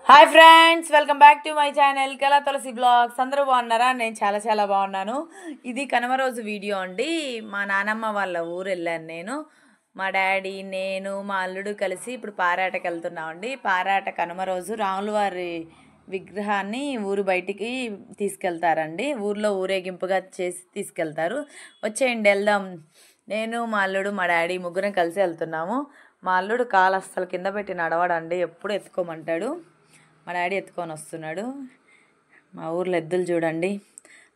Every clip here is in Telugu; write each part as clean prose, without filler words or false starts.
Hi friends, welcome back to my channel కళా తులసి బ్లాగ్స్. అందరూ బాగున్నారా? నేను చాలా చాలా బాగున్నాను. ఇది కనుమ రోజు వీడియో అండి. మా నానమ్మ వాళ్ళ ఊరు వెళ్ళాను నేను, మా డాడీ, నేను, మా అల్లుడు కలిసి ఇప్పుడు పారాటకి వెళ్తున్నామండి. పారాట కనుమ రోజు రాములవారి విగ్రహాన్ని ఊరు బయటికి తీసుకెళ్తారండి. ఊర్లో ఊరేగింపుగా చేసి తీసుకెళ్తారు. వచ్చేయండి వెళ్దాం. నేను, మా అల్లుడు, మా డాడీ ముగ్గురం కలిసి వెళ్తున్నాము. మా అల్లుడు కాలు అస్సలు కింద పెట్టి నడవడండి, ఎప్పుడు ఎత్తుకోమంటాడు. మా డాడీ ఎత్తుకొని వస్తున్నాడు. మా ఊర్లో ఎద్దులు చూడండి.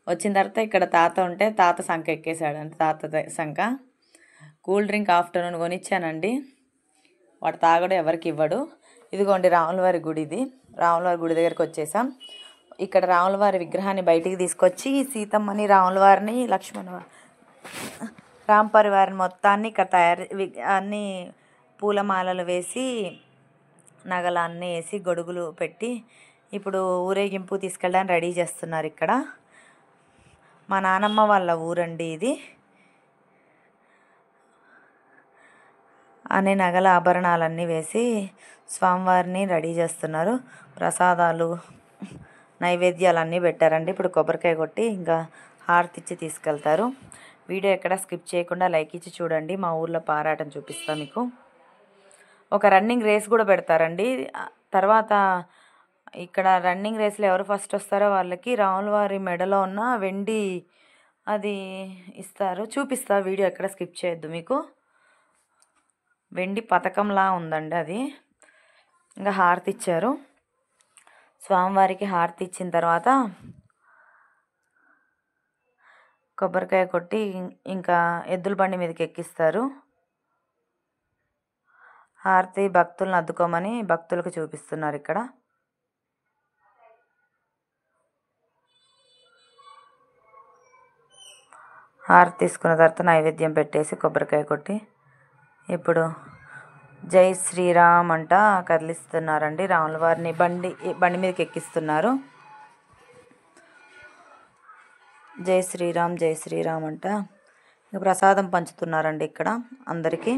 వచ్చిన తర్వాత ఇక్కడ తాత ఉంటే తాత సంఖ ఎక్కేశాడండి. తాత సంఖ కూల్ డ్రింక్ ఆఫ్టర్నూన్ కొనిచ్చానండి. వాడు తాగడు, ఎవరికి ఇవ్వడు. ఇదిగోండి రాములవారి గుడి. ఇది రాములవారి గుడి దగ్గరికి వచ్చేసాం. ఇక్కడ రాములవారి విగ్రహాన్ని బయటికి తీసుకొచ్చి సీతమ్మని, రాములవారిని, లక్ష్మణ, రామ్ పరివారిని మొత్తాన్ని ఇక్కడ అన్నీ పూలమాలలు వేసి, నగలన్నీ వేసి, గొడుగులు పెట్టి ఇప్పుడు ఊరేగింపు తీసుకెళ్ళడానికి రెడీ చేస్తున్నారు. ఇక్కడ మా నానమ్మ వాళ్ళ ఊరండి ఇది. అనే నగల ఆభరణాలన్నీ వేసి స్వామివారిని రెడీ చేస్తున్నారు. ప్రసాదాలు, నైవేద్యాలు అన్నీ పెట్టారండి. ఇప్పుడు కొబ్బరికాయ కొట్టి ఇంకా హారతి ఇచ్చి తీసుకెళ్తారు. వీడియో ఎక్కడ స్కిప్ చేయకుండా లైక్ ఇచ్చి చూడండి. మా ఊర్లో పారాటం చూపిస్తాను మీకు. ఒక రన్నింగ్ రేస్ కూడా పెడతారండి. తర్వాత ఇక్కడ రన్నింగ్ రేస్లో ఎవరు ఫస్ట్ వస్తారో వాళ్ళకి రాములవారి మెడలో ఉన్న వెండి అది ఇస్తారు. చూపిస్తా, వీడియో ఎక్కడ స్కిప్ చేయొద్దు. మీకు వెండి పథకంలా ఉందండి అది. ఇంకా హారతి ఇచ్చారు. స్వామివారికి హారతి ఇచ్చిన తర్వాత కొబ్బరికాయ కొట్టి ఇంకా ఎద్దుల బండి మీదకి ఎక్కిస్తారు. హారతి భక్తులను అద్దుకోమని భక్తులకు చూపిస్తున్నారు. ఇక్కడ హారతి తీసుకున్న తర్వాత నైవేద్యం పెట్టేసి కొబ్బరికాయ కొట్టి ఇప్పుడు జై శ్రీరామ్ అంట కదిలిస్తున్నారండి. రాములవారిని బండి మీదకి ఎక్కిస్తున్నారు. జై శ్రీరామ్, జై శ్రీరామ్ అంట ప్రసాదం పంచుతున్నారండి ఇక్కడ అందరికీ.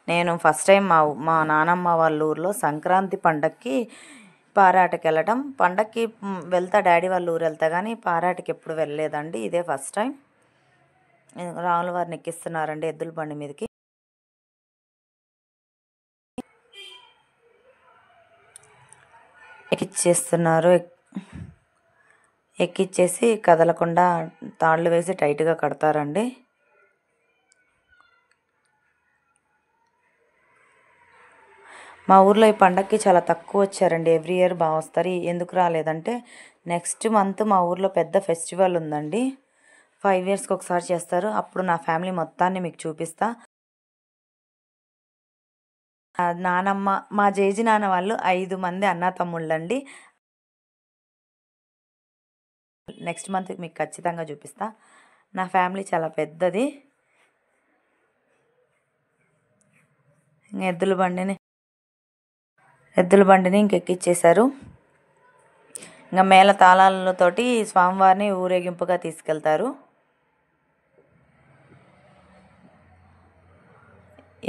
నేను ఫస్ట్ టైం మా నానమ్మ వాళ్ళ ఊర్లో సంక్రాంతి పండగకి పారాటకి వెళ్ళటం. పండగకి వెళ్తా, డాడీ వాళ్ళ ఊరు వెళ్తా, కానీ పారాటకి ఎప్పుడు వెళ్ళలేదండి. ఇదే ఫస్ట్ టైం. రాముల వారిని ఎక్కిస్తున్నారండి ఎద్దుల బండి మీదకి. ఎక్కిచ్చేస్తున్నారు. ఎక్కిచ్చేసి కదలకుండా తాళ్ళు వేసి టైట్గా కడతారండి. మా ఊర్లో ఈ పండగకి చాలా తక్కువ వచ్చారండి. ఎవ్రీ ఇయర్ బాగా వస్తారు. ఎందుకు రాలేదంటే నెక్స్ట్ మంత్ మా ఊర్లో పెద్ద ఫెస్టివల్ ఉందండి. 5 ఇయర్స్కి ఒకసారి చేస్తారు. అప్పుడు నా ఫ్యామిలీ మొత్తాన్ని మీకు చూపిస్తా. నానమ్మ, మా జేజి నాన్న వాళ్ళు 5 మంది అన్న తమ్ముళ్ళండి. నెక్స్ట్ మంత్ మీకు ఖచ్చితంగా చూపిస్తా. నా ఫ్యామిలీ చాలా పెద్దది. ఎద్దుల బండిని ఇంకెక్కిచ్చేశారు. ఇంకా మేళ తాళాలతోటి స్వామివారిని ఊరేగింపుగా తీసుకెళ్తారు.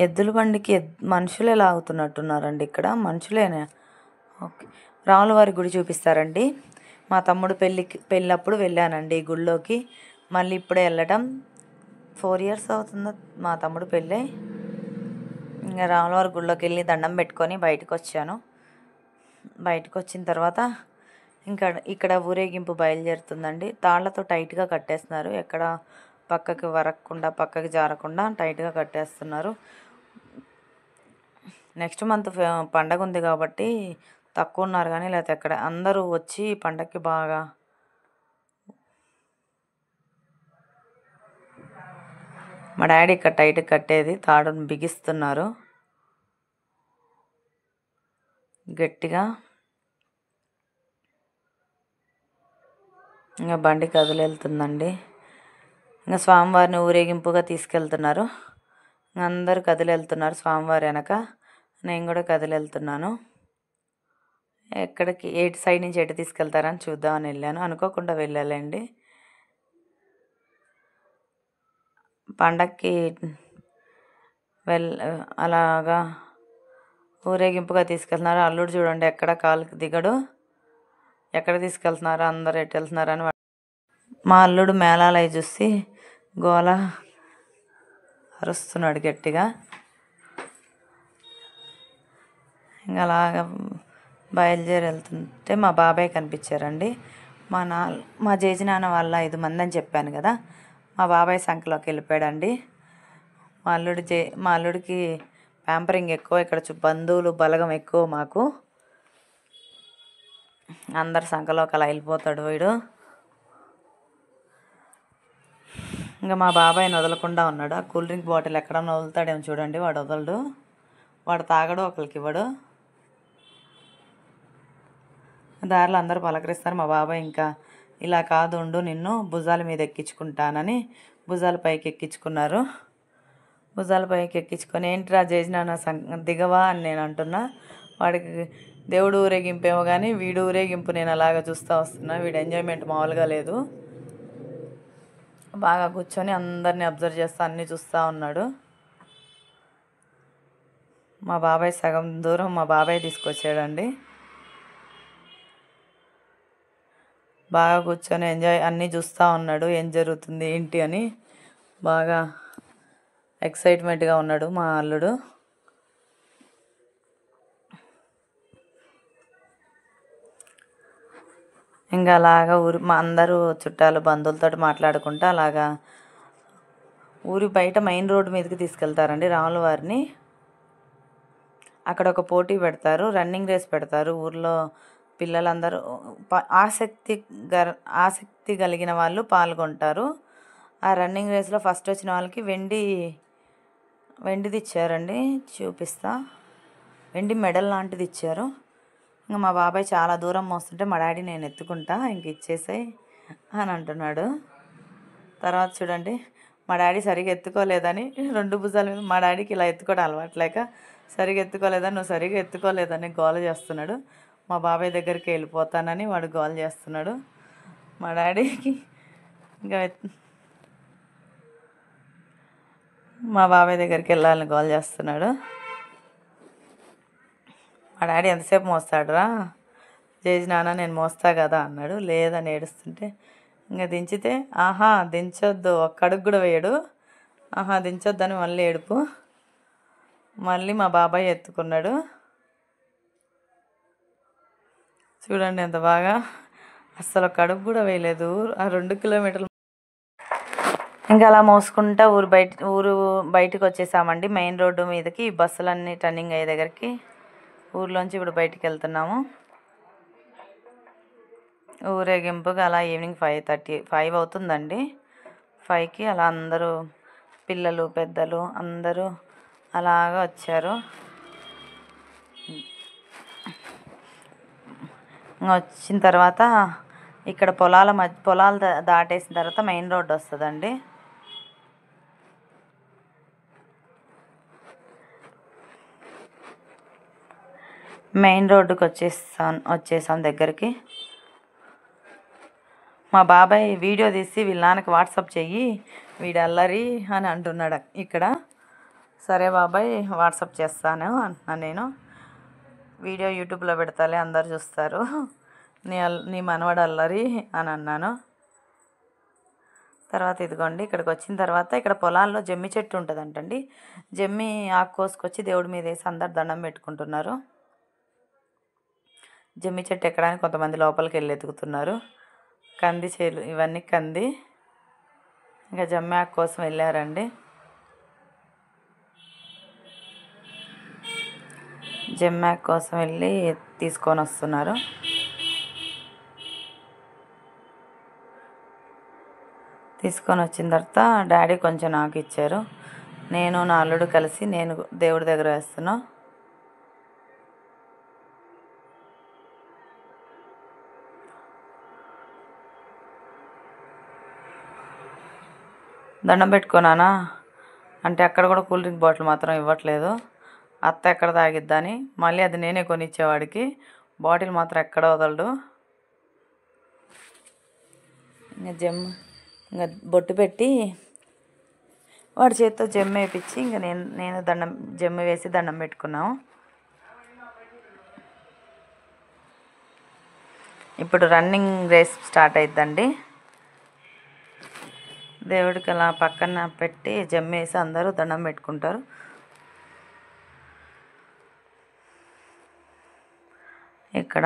ఎద్దుల బండికి మనుషులే లాగుతున్నట్టున్నారండి. ఇక్కడ మనుషులేనా? ఓకే. రాములవారి గుడి చూపిస్తారండి. మా తమ్ముడు పెళ్ళప్పుడు వెళ్ళానండి ఈ గుళ్ళోకి. మళ్ళీ ఇప్పుడే వెళ్ళటం. 4 ఇయర్స్ అవుతుందా మా తమ్ముడు పెళ్ళి. ఇంకా రాములవారి గుళ్ళోకి వెళ్ళి దండం పెట్టుకొని బయటకు వచ్చాను. బయటకు వచ్చిన తర్వాత ఇక్కడ ఊరేగింపు బయలుదేరుతుందండి. తాళ్లతో టైట్గా కట్టేస్తున్నారు. ఎక్కడ పక్కకి వరక్కుండా, పక్కకి జారకుండా టైట్గా కట్టేస్తున్నారు. నెక్స్ట్ మంత్ పండగ ఉంది కాబట్టి తక్కువ ఉన్నారు, కానీ లేకపోతే ఎక్కడ అందరూ వచ్చి పండగకి బాగా మా డాడీ ఇక్కడ టైట్గా కట్టేది తాడును బిగిస్తున్నారు గట్టిగా. ఇంకా బండి కదిలేళ్తుందండి. ఇంకా స్వామివారిని ఊరేగింపుగా తీసుకెళ్తున్నారు. అందరూ కదిలేళ్తున్నారు స్వామివారి వెనక. నేను కూడా కదిలేళ్తున్నాను. ఎక్కడికి, ఎటు సైడ్ నుంచి ఎటు తీసుకెళ్తారని చూద్దామని వెళ్ళాను. అనుకోకుండా వెళ్ళాలండి. పండక్కి అలాగా ఊరేగింపుగా తీసుకెళ్తున్నారు. అల్లుడు చూడండి ఎక్కడ కాలుకి దిగడు. ఎక్కడ తీసుకెళ్తున్నారు, అందరు ఎటు వెళ్తున్నారని. మా అల్లుడు మేళాలు అవి చూసి గోల అరుస్తున్నాడు గట్టిగా. ఇంకా అలాగా బయలుదేరి వెళ్తుంటే మా బాబాయ్ కనిపించారండి. మా జేజి నాన్న వాళ్ళ 5 మంది అని చెప్పాను కదా, మా బాబాయ్ సంఖ్యలోకి వెళ్ళిపోయాడండి. మా అల్లుడికి ప్యాంపరింగ్ ఎక్కువ. ఇక్కడ బంధువులు బలగం ఎక్కువ మాకు. అందరి సంఖ్యలోకి అలా వెళ్ళిపోతాడు వీడు. ఇంకా మా బాబాయ్ని వదలకుండా ఉన్నాడు. ఆ కూల్ డ్రింక్ బాటిల్ ఎక్కడన్నా వదులుతాడేమో చూడండి. వాడు వదలడు, వాడు తాగడు, ఒకరికి ఇవ్వడు. దారిలో అందరూ పలకరిస్తారు. మా బాబాయ్ ఇంకా ఇలా కాదు ఉండు, నిన్ను భుజాల మీద ఎక్కించుకుంటానని భుజాల పైకి ఎక్కించుకున్నారు. భుజాల పైకి ఎక్కించుకొని ఏంటిరా చేసిన దిగవా అని నేను అంటున్నా. వాడికి దేవుడు ఊరేగింపేమో కానీ వీడు ఊరేగింపు నేను అలాగా చూస్తూ వస్తున్నా. వీడు ఎంజాయ్మెంట్ మామూలుగా లేదు. బాగా కూర్చొని అందరినీ అబ్జర్వ్ చేస్తూ అన్నీ చూస్తూ ఉన్నాడు. మా బాబాయ్ సగం దూరం మా బాబాయ్ తీసుకొచ్చాడండి. బాగా కూర్చొని ఎంజాయ్ అన్నీ చూస్తూ ఉన్నాడు. ఏం జరుగుతుంది ఏంటి అని బాగా ఎక్సైట్మెంట్గా ఉన్నాడు మా అల్లుడు. ఇంకా అలాగా మా అందరూ చుట్టాలు బంధువులతో మాట్లాడుకుంటూ అలాగా ఊరి బయట మెయిన్ రోడ్డు మీదకి తీసుకెళ్తారండి రాముల వారిని. అక్కడ ఒక పోటీ పెడతారు, రన్నింగ్ రేస్ పెడతారు. ఊర్లో పిల్లలందరూ ఆసక్తి కలిగిన వాళ్ళు పాల్గొంటారు. ఆ రన్నింగ్ రేస్లో ఫస్ట్ వచ్చిన వాళ్ళకి వెండిది ఇచ్చారండి. చూపిస్తా, వెండి మెడల్ లాంటిది ఇచ్చారు. ఇంకా మా బాబాయ్ చాలా దూరం మోస్తుంటే మా డాడీ నేను ఎత్తుకుంటా, ఇంక ఇచ్చేసాయి అని అంటున్నాడు. తర్వాత చూడండి మా డాడీ సరిగా ఎత్తుకోలేదని 2 భుజాల మీద, మా డాడీకి ఇలా ఎత్తుకోవడం అలవాట్లేక సరిగా ఎత్తుకోలేదని, నువ్వు సరిగా ఎత్తుకోలేదని గోల చేస్తున్నాడు. మా బాబాయ్ దగ్గరికి వెళ్ళిపోతానని వాడు గోల చేస్తున్నాడు. మా డాడీకి ఇంకా మా బాబాయ్ దగ్గరికి వెళ్ళాలని గోల చేస్తున్నాడు. మా డాడీ ఎంతసేపు మోస్తాడురా జేజి నాన్న, నేను మోస్తా కదా అన్నాడు. లేదని ఏడుస్తుంటే ఇంకా దించితే దించొద్దు, ఒక్క అడుగు కూడా వేయడు. దించొద్దని మళ్ళీ ఏడుపు. మళ్ళీ మా బాబాయ్ ఎత్తుకున్నాడు. చూడండి ఎంత బాగా, అస్సలు ఒక అడుగు కూడా వేయలేదు. ఆ 2 కిలోమీటర్లు ఇంకా అలా మోసుకుంటా ఊరు బయటకు వచ్చేసామండి. మెయిన్ రోడ్డు మీదకి బస్సులన్నీ టర్నింగ్ అయ్యే దగ్గరికి ఊర్లోంచి ఇప్పుడు బయటికి వెళ్తున్నాము. ఊరేగింపుగా అలా ఈవినింగ్ 5 అవుతుందండి. 5కి అలా అందరూ పిల్లలు పెద్దలు అందరూ అలాగా వచ్చారు. వచ్చిన తర్వాత ఇక్కడ పొలాలు దాటేసిన తర్వాత మెయిన్ రోడ్డు వస్తుందండి. మెయిన్ రోడ్డుకి వచ్చేసాం దగ్గరికి. మా బాబాయ్ వీడియో తీసి వీళ్ళ నాన్నకి వాట్సాప్ చెయ్యి, వీడు అల్లరి అని అంటున్నాడు ఇక్కడ. సరే బాబాయ్ వాట్సాప్ చేస్తాను అంటున్నాను నేను. వీడియో యూట్యూబ్లో పెడతాలే, అందరు చూస్తారు, నీ మనవడు అల్లరి అని అన్నాను. తర్వాత ఇదిగోండి ఇక్కడికి వచ్చిన తర్వాత ఇక్కడ పొలాల్లో జమ్మి చెట్టు ఉంటుందంటండి. జమ్మి ఆకు కోసుకొచ్చి దేవుడి మీద వేసి అందరు దండం పెట్టుకుంటున్నారు. జమ్మి చెట్టు ఎక్కడానికి కొంతమంది లోపలికి వెళ్ళి ఎతుకుతున్నారు. కంది చేలు ఇవన్నీ కంది. ఇంకా జమ్మి ఆకు కోసం వెళ్ళారండి. జమ్మి ఆకు కోసం వెళ్ళి తీసుకొని వస్తున్నారు. తీసుకొని వచ్చిన తర్వాత డాడీ కొంచెం నాకు ఇచ్చారు. నేను నా అల్లుడు కలిసి నేను దేవుడి దగ్గర వేస్తున్నాను. దండం పెట్టుకున్నానా అంటే అక్కడ కూడా కూల్ డ్రింక్ బాటిల్ మాత్రం ఇవ్వట్లేదు. అత్త ఎక్కడ తాగిద్దని మళ్ళీ అది నేనే కొనిచ్చేవాడికి, బాటిల్ మాత్రం ఎక్కడ వదలడు. ఇంకా బొట్టు పెట్టి వాడి చేతితో జమ్ము వేయించి ఇంకా నేను జమ్ము వేసి దండం పెట్టుకున్నాము. ఇప్పుడు రన్నింగ్ రేస్ స్టార్ట్ అయిద్దండి. దేవుడికి అలా పక్కన పెట్టి జమ్మేసి అందరూ దండం పెట్టుకుంటారు. ఇక్కడ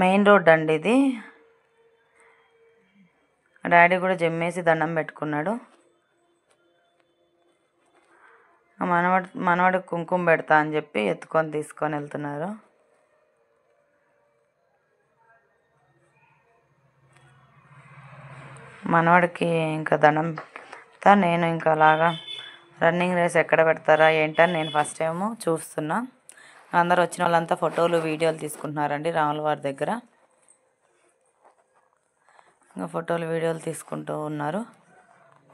మెయిన్ రోడ్ అండి ఇది. డాడీ కూడా జమ్మేసి దండం పెట్టుకున్నాడు. మనవాడికి కుంకుమ పెడతా అని చెప్పి తీసుకొని వెళ్తున్నారు. మనవాడికి ఇంకా దండం పెడతా. నేను ఇంకా అలాగా రన్నింగ్ రేస్ ఎక్కడ పెడతారా ఏంటని నేను ఫస్ట్ టైము చూస్తున్నా. అందరు వచ్చిన వాళ్ళంతా ఫోటోలు వీడియోలు తీసుకుంటున్నారండి రాముల వారి దగ్గర. ఇంకా ఫోటోలు వీడియోలు తీసుకుంటూ ఉన్నారు.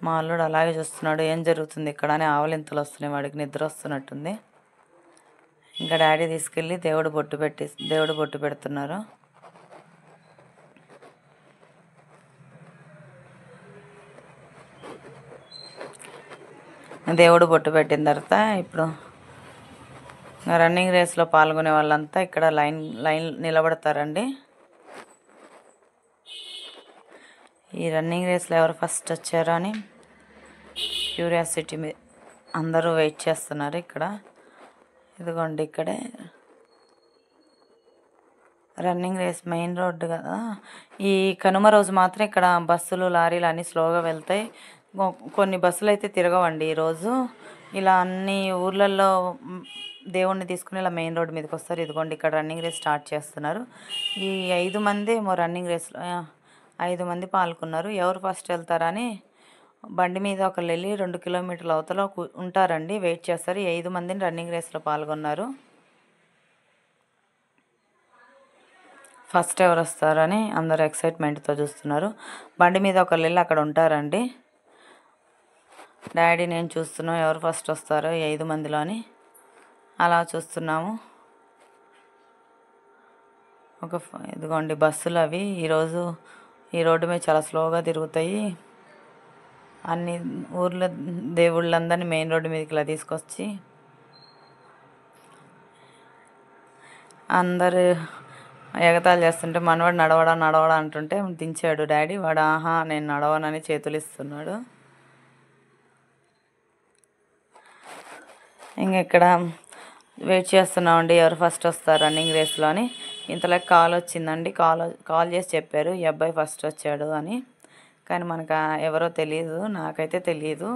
మా అల్లుడు అలాగే చూస్తున్నాడు ఏం జరుగుతుంది ఇక్కడ అని. ఆవలింతలు వస్తున్నాయి, వాడికి నిద్ర వస్తున్నట్టుంది. ఇంకా డాడీ తీసుకెళ్ళి దేవుడు బొట్టు పెడుతున్నారు. దేవుడు బొట్టు పెట్టిన తర్వాత ఇప్పుడు రన్నింగ్ రేస్లో పాల్గొనే వాళ్ళంతా ఇక్కడ లైన్ నిలబడతారండి. ఈ రన్నింగ్ రేస్లో ఎవరు ఫస్ట్ వచ్చారో అని క్యూరియాసిటీ అందరూ వెయిట్ చేస్తున్నారు. ఇక్కడ ఇదిగోండి ఇక్కడే రన్నింగ్ రేస్ మెయిన్ రోడ్డు కదా. ఈ కనుమ రోజు మాత్రం ఇక్కడ బస్సులు లారీలు అన్నీ స్లోగా వెళ్తాయి. కొన్ని బస్సులు అయితే తిరగవండి ఈరోజు. ఇలా అన్ని ఊర్లలో దేవుణ్ణి తీసుకుని ఇలా మెయిన్ రోడ్ మీదకి వస్తారు. ఇదిగోండి ఇక్కడ రన్నింగ్ రేస్ స్టార్ట్ చేస్తున్నారు. ఈ 5 మంది ఏమో రన్నింగ్ రేస్లో 5 మంది పాల్గొన్నారు. ఎవరు ఫస్ట్ వెళ్తారని బండి మీద ఒకళ్ళు వెళ్ళి 2 కిలోమీటర్ల అవతల ఉంటారండి, వెయిట్ చేస్తారు. 5 మందిని రన్నింగ్ రేస్లో పాల్గొన్నారు. ఫస్ట్ ఎవరు వస్తారని అందరూ ఎక్సైట్మెంట్తో చూస్తున్నారు. బండి మీద ఒకళ్ళు వెళ్ళి అక్కడ ఉంటారండి. డాడీ నేను చూస్తున్నాం ఎవరు ఫస్ట్ వస్తారో 5 మందిలో అని అలా చూస్తున్నాము. ఇదిగోండి బస్సులు అవి ఈరోజు ఈ రోడ్డు మీద చాలా స్లోగా తిరుగుతాయి. అన్ని ఊర్ల దేవుళ్ళందరినీ మెయిన్ రోడ్డు మీదకి ఇలా తీసుకొచ్చి అందరు ఎగతాళి చేస్తుంటే మనవాడు నడవడా అంటుంటే దించాడు డాడీ. వాడు ఆహా నేను నడవనని చేతులు ఇస్తున్నాడు. ఇంక ఇక్కడ వెయిట్ చేస్తున్నామండి ఎవరు ఫస్ట్ వస్తారు రన్నింగ్ రేస్లో అని. ఇంతలో కాల్ వచ్చిందండి. కాల్ చేసి చెప్పారు ఈ అబ్బాయి ఫస్ట్ వచ్చాడు అని. కానీ మనకు ఎవరో తెలియదు, నాకైతే తెలియదు.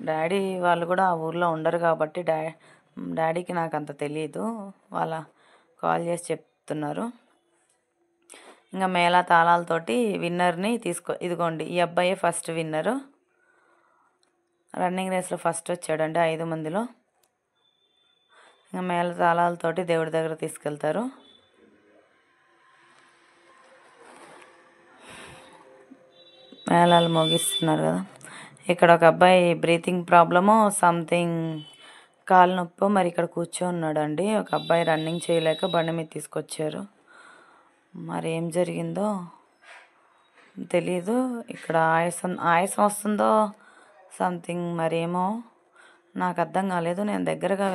డాడీ వాళ్ళు కూడా ఆ ఊర్లో ఉండరు కాబట్టి డాడీకి నాకు అంత తెలియదు. వాళ్ళ కాల్ చేసి చెప్తున్నారు. ఇంకా మేళా తాళాలతోటి విన్నర్ని ఇదిగోండి ఈ అబ్బాయే ఫస్ట్ విన్నరు. రన్నింగ్ రేస్లో ఫస్ట్ వచ్చాడండి 5 మందిలో. ఇంకా మేళ తాళాలతోటి దేవుడి దగ్గర తీసుకెళ్తారు. మేళాలు మోగిస్తున్నారు కదా. ఇక్కడ ఒక అబ్బాయి బ్రీతింగ్ ప్రాబ్లమో సంథింగ్ కాలు నొప్పో మరి ఇక్కడ కూర్చోన్నాడండి. ఒక అబ్బాయి రన్నింగ్ చేయలేక బండి మీద తీసుకొచ్చారు. మరి ఏం జరిగిందో తెలీదు. ఇక్కడ ఆయాసం వస్తుందో సంథింగ్ మరేమో నాకు అర్థం కాలేదు. నేను దగ్గరగా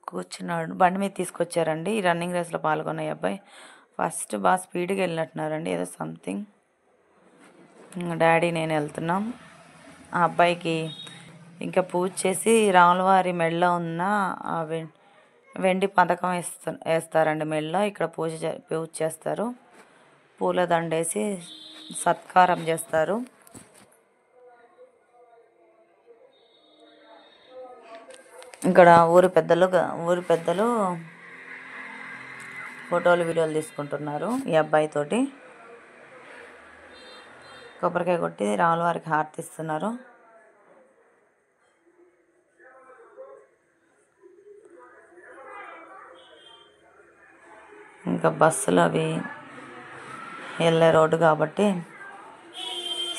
కూర్చున్నాడు. బండి మీద తీసుకొచ్చారండి. ఈ రన్నింగ్ రేస్లో పాల్గొన్న అబ్బాయి ఫస్ట్ బాగా స్పీడ్గా వెళ్ళినట్టున్నారండి ఏదో సంథింగ్. డాడీ నేను వెళ్తున్నాం. ఆ అబ్బాయికి ఇంకా పూజ చేసి రాములవారి మెడలో ఉన్న ఆ వెండి పథకం వేస్తారండి మెడలో. ఇక్కడ పూజ చేస్తారు. పూలదండేసి సత్కారం చేస్తారు. ఇక్కడ ఊరి పెద్దలు ఫోటోలు వీడియోలు తీసుకుంటున్నారు ఈ అబ్బాయితోటి. కొబ్బరికాయ కొట్టి రాముల వారికి హారతి ఇస్తున్నారు. ఇంకా బస్సులు అవి వెళ్ళే రోడ్డు కాబట్టి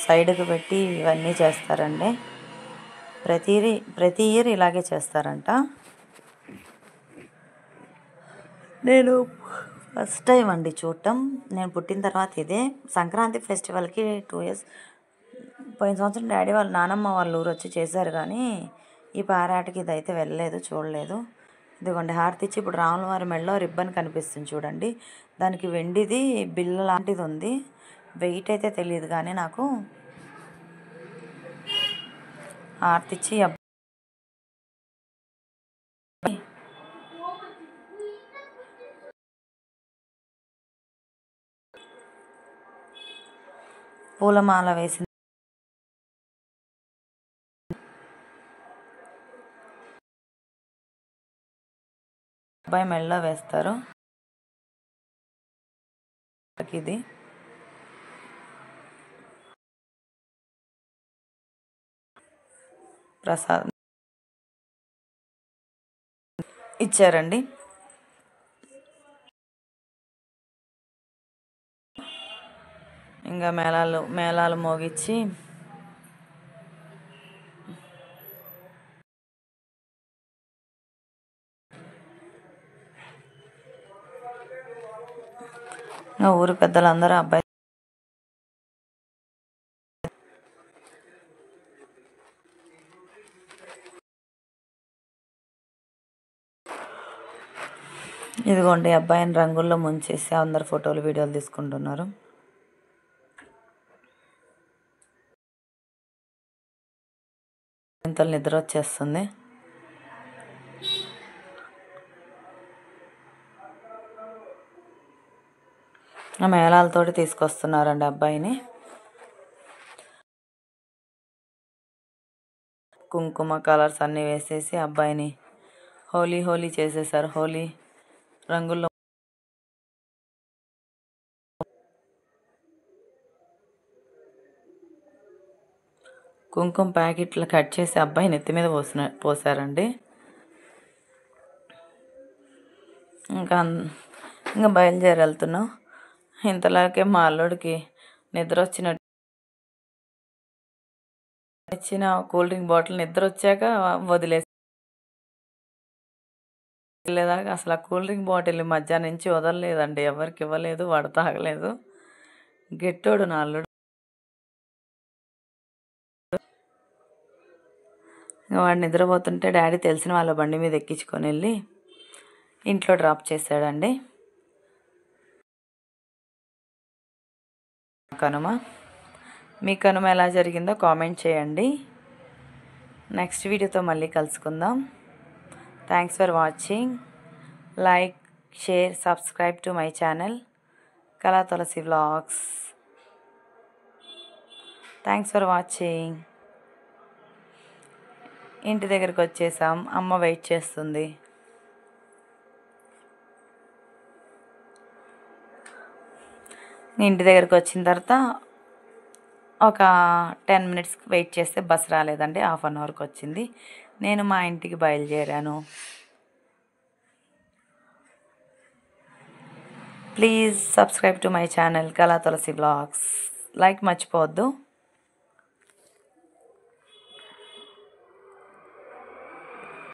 సైడ్కి పెట్టి ఇవన్నీ చేస్తారండి. ప్రతి ఇయర్ ఇలాగే చేస్తారంట. నేను ఫస్ట్ టైం అండి చూడటం. నేను పుట్టిన తర్వాత ఇదే సంక్రాంతి ఫెస్టివల్కి 2 years పోయిన సంవత్సరం డాడీ నానమ్మ వాళ్ళ ఊరు వచ్చి చేశారు. కానీ ఈ పారాటకి ఇదైతే వెళ్ళలేదు, చూడలేదు. ఇదిగోండి హారతి ఇచ్చి ఇప్పుడు రాముల వారి మెడలో రిబ్బన్ కనిపిస్తుంది చూడండి. దానికి వెండిది బిల్ల లాంటిది ఉంది. వెయిట్ అయితే తెలియదు కానీ నాకు హారతి ఇచ్చి పూలమాల వేసి అబ్బాయి మెడలో వేస్తారు. ఇది ప్రసాదం ఇచ్చారండి. ఇంకా మేళాలు మోగించి ఊరు పెద్దలందరూ అబ్బాయి ఇదిగోండి అబ్బాయిని రంగుల్లో ముంచేసి అందరు ఫోటోలు వీడియోలు తీసుకుంటున్నారు. ఇంత నిద్ర వచ్చేస్తుంది. ఆ మేళాలతోటి తీసుకొస్తున్నారండి అబ్బాయిని. కుంకుమ కలర్స్ అన్నీ వేసేసి అబ్బాయిని హోలీ చేసేసారు. హోలీ రంగుల్లో కుంకుమ ప్యాకెట్లు కట్ చేసి అబ్బాయి నెత్తి మీద పోసారండి. ఇంకా బయలుదేరి వెళ్తున్నాం. ఇంతలాగే మా అల్లుడికి నిద్ర వచ్చినట్టు ఇచ్చిన కూల్ డ్రింక్ బాటిల్ నిద్ర వచ్చాక వదిలేసి వెళ్ళేదాకా అసలు ఆ కూల్ డ్రింక్ బాటిల్ మధ్యాహ్నం నుంచి వదలలేదండి. ఎవరికి ఇవ్వలేదు, వాడు తాగలేదు. గెట్టోడు నా అల్లుడు. వాడు నిద్రపోతుంటే డాడీ తెలిసిన వాళ్ళ బండి మీద ఎక్కించుకొని వెళ్ళి ఇంట్లో డ్రాప్ చేశాడండి. కనుమ మీ కనుమ ఎలా జరిగిందో కామెంట్ చేయండి. నెక్స్ట్ వీడియోతో మళ్ళీ కలుసుకుందాం. Thanks for watching. Like, share, subscribe to my channel కళా తులసి వ్లాగ్స్. Thanks for watching. ఇంటి దగ్గరికి వచ్చేసాం. అమ్మ వెయిట్ చేస్తుంది. ఇంటి దగ్గరికి వచ్చిన తర్వాత ఒక 10 minutes వెయిట్ చేస్తే బస్ రాలేదండి. 1/2 hourకి వచ్చింది. నేను మా ఇంటికి బయలుదేరాను. Please subscribe to my channel కళా తులసి వ్లాగ్స్. లైక్ మర్చిపోవద్దు.